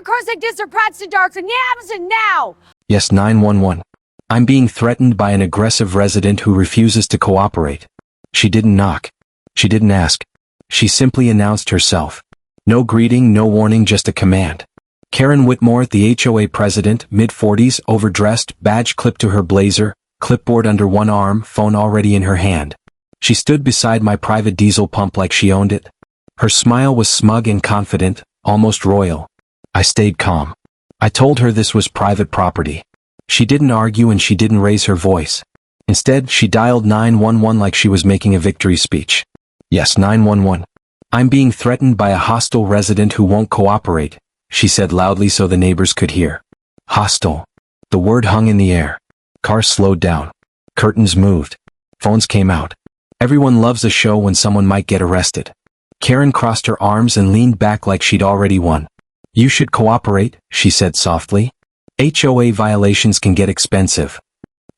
your Kosek Disser Prats to Darks and Yamson now! Yes, 911. I'm being threatened by an aggressive resident who refuses to cooperate. She didn't knock. She didn't ask. She simply announced herself. No greeting, no warning, just a command. Karen Whitmore, the HOA president, mid-40s, overdressed, badge clipped to her blazer, clipboard under one arm, phone already in her hand. She stood beside my private diesel pump like she owned it. Her smile was smug and confident, almost royal. I stayed calm. I told her this was private property. She didn't argue and she didn't raise her voice. Instead, she dialed 911 like she was making a victory speech. Yes, 911. I'm being threatened by a hostile resident who won't cooperate, she said loudly so the neighbors could hear. Hostile. The word hung in the air. Cars slowed down. Curtains moved. Phones came out. Everyone loves a show when someone might get arrested. Karen crossed her arms and leaned back like she'd already won. You should cooperate, she said softly. HOA violations can get expensive.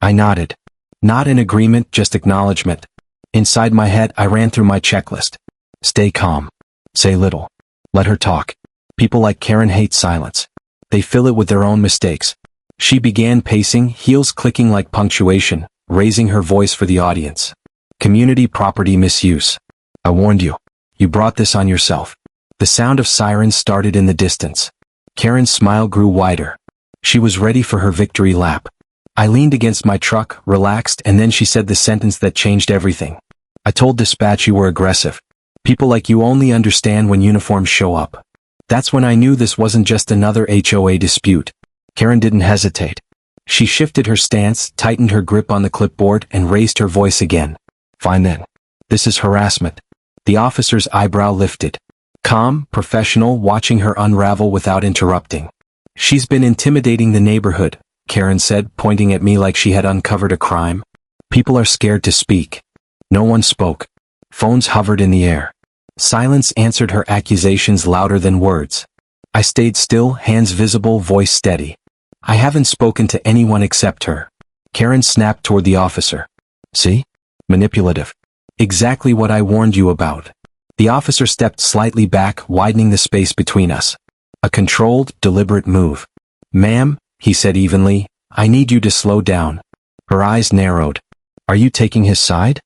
I nodded. Not an agreement, just acknowledgement. Inside my head, I ran through my checklist. Stay calm. Say little. Let her talk. People like Karen hate silence. They fill it with their own mistakes. She began pacing, heels clicking like punctuation, raising her voice for the audience. Community property misuse. I warned you. You brought this on yourself. The sound of sirens started in the distance. Karen's smile grew wider. She was ready for her victory lap. I leaned against my truck, relaxed, and then she said the sentence that changed everything. I told dispatch you were aggressive. People like you only understand when uniforms show up. That's when I knew this wasn't just another HOA dispute. Karen didn't hesitate. She shifted her stance, tightened her grip on the clipboard, and raised her voice again. Fine then. This is harassment. The officer's eyebrow lifted. Calm, professional, watching her unravel without interrupting. She's been intimidating the neighborhood, Karen said, pointing at me like she had uncovered a crime. People are scared to speak. No one spoke. Phones hovered in the air. Silence answered her accusations louder than words. I stayed still, hands visible, voice steady. I haven't spoken to anyone except her. Karen snapped toward the officer. See? Manipulative. Exactly what I warned you about. The officer stepped slightly back, widening the space between us. A controlled, deliberate move. Ma'am, he said evenly, I need you to slow down. Her eyes narrowed. Are you taking his side?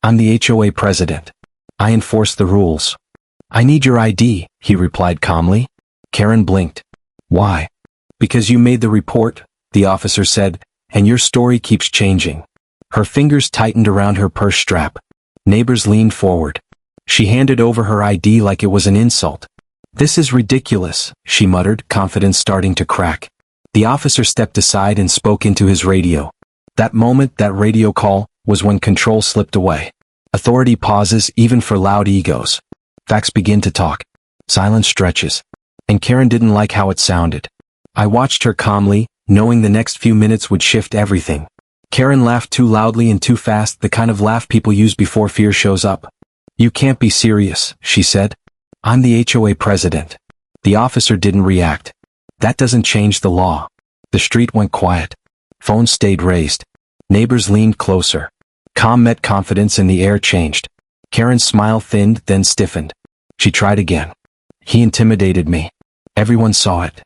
I'm the HOA president. I enforce the rules. I need your ID, he replied calmly. Karen blinked. Why? Because you made the report, the officer said, and your story keeps changing. Her fingers tightened around her purse strap. Neighbors leaned forward. She handed over her ID like it was an insult. This is ridiculous, she muttered, confidence starting to crack. The officer stepped aside and spoke into his radio. That moment, that radio call, was when control slipped away. Authority pauses even for loud egos. Facts begin to talk. Silence stretches. And Karen didn't like how it sounded. I watched her calmly, knowing the next few minutes would shift everything. Karen laughed too loudly and too fast, the kind of laugh people use before fear shows up. You can't be serious, she said. I'm the HOA president. The officer didn't react. That doesn't change the law. The street went quiet. Phones stayed raised. Neighbors leaned closer. Calm met confidence and the air changed. Karen's smile thinned, then stiffened. She tried again. He intimidated me. Everyone saw it.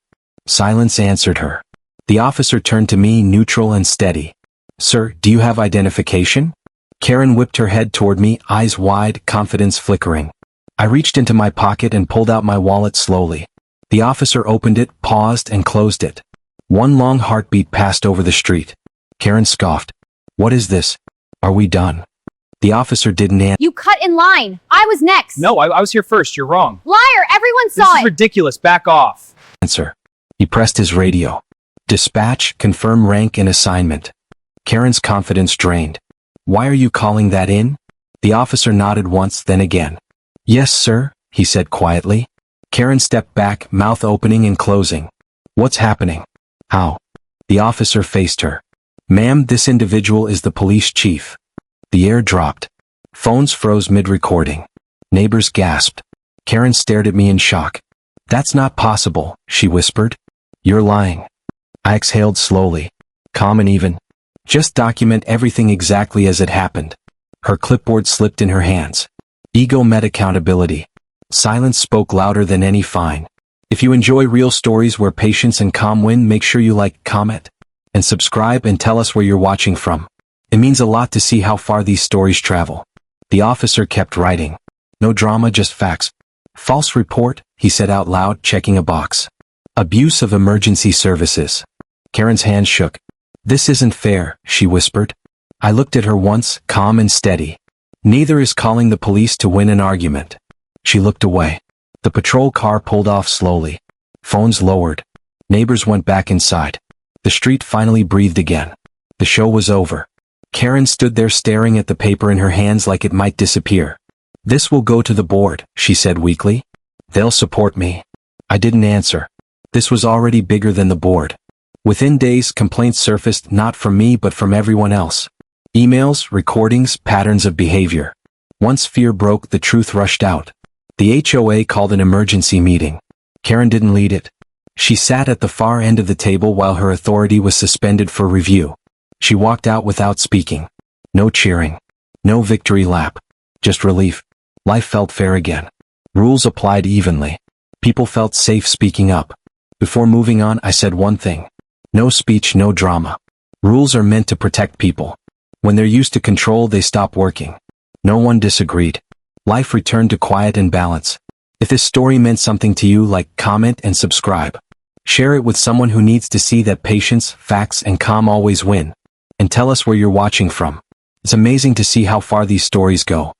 Silence answered her. The officer turned to me, neutral and steady. Sir, do you have identification? Karen whipped her head toward me, eyes wide, confidence flickering. I reached into my pocket and pulled out my wallet slowly. The officer opened it, paused, and closed it. One long heartbeat passed over the street. Karen scoffed. What is this? Are we done? The officer didn't answer. You cut in line. I was next. No, I was here first. You're wrong. Liar, everyone saw This is it. ridiculous. Back off. He pressed his radio. Dispatch, confirm rank and assignment. Karen's confidence drained. Why are you calling that in? The officer nodded once, then again. Yes, sir, he said quietly. Karen stepped back, mouth opening and closing. What's happening? How? The officer faced her. Ma'am, this individual is the police chief. The air dropped. Phones froze mid-recording. Neighbors gasped. Karen stared at me in shock. That's not possible, she whispered. You're lying. I exhaled slowly. Calm and even. Just document everything exactly as it happened. Her clipboard slipped in her hands. Ego met accountability. Silence spoke louder than any fine. If you enjoy real stories where patience and calm win, make sure you like, comment, and subscribe and tell us where you're watching from. It means a lot to see how far these stories travel. The officer kept writing. No drama, just facts. False report, he said out loud, checking a box. Abuse of emergency services. Karen's hand shook. This isn't fair, she whispered. I looked at her once, calm and steady. Neither is calling the police to win an argument. She looked away. The patrol car pulled off slowly. Phones lowered. Neighbors went back inside. The street finally breathed again. The show was over. Karen stood there staring at the paper in her hands like it might disappear. This will go to the board, she said weakly. They'll support me. I didn't answer. This was already bigger than the board. Within days, complaints surfaced not from me but from everyone else. Emails, recordings, patterns of behavior. Once fear broke, the truth rushed out. The HOA called an emergency meeting. Karen didn't lead it. She sat at the far end of the table while her authority was suspended for review. She walked out without speaking. No cheering. No victory lap. Just relief. Life felt fair again. Rules applied evenly. People felt safe speaking up. Before moving on, I said one thing. No speech, no drama. Rules are meant to protect people. When they're used to control, they stop working. No one disagreed. Life returned to quiet and balance. If this story meant something to you, like, comment, and subscribe. Share it with someone who needs to see that patience, facts, and calm always win. And tell us where you're watching from. It's amazing to see how far these stories go.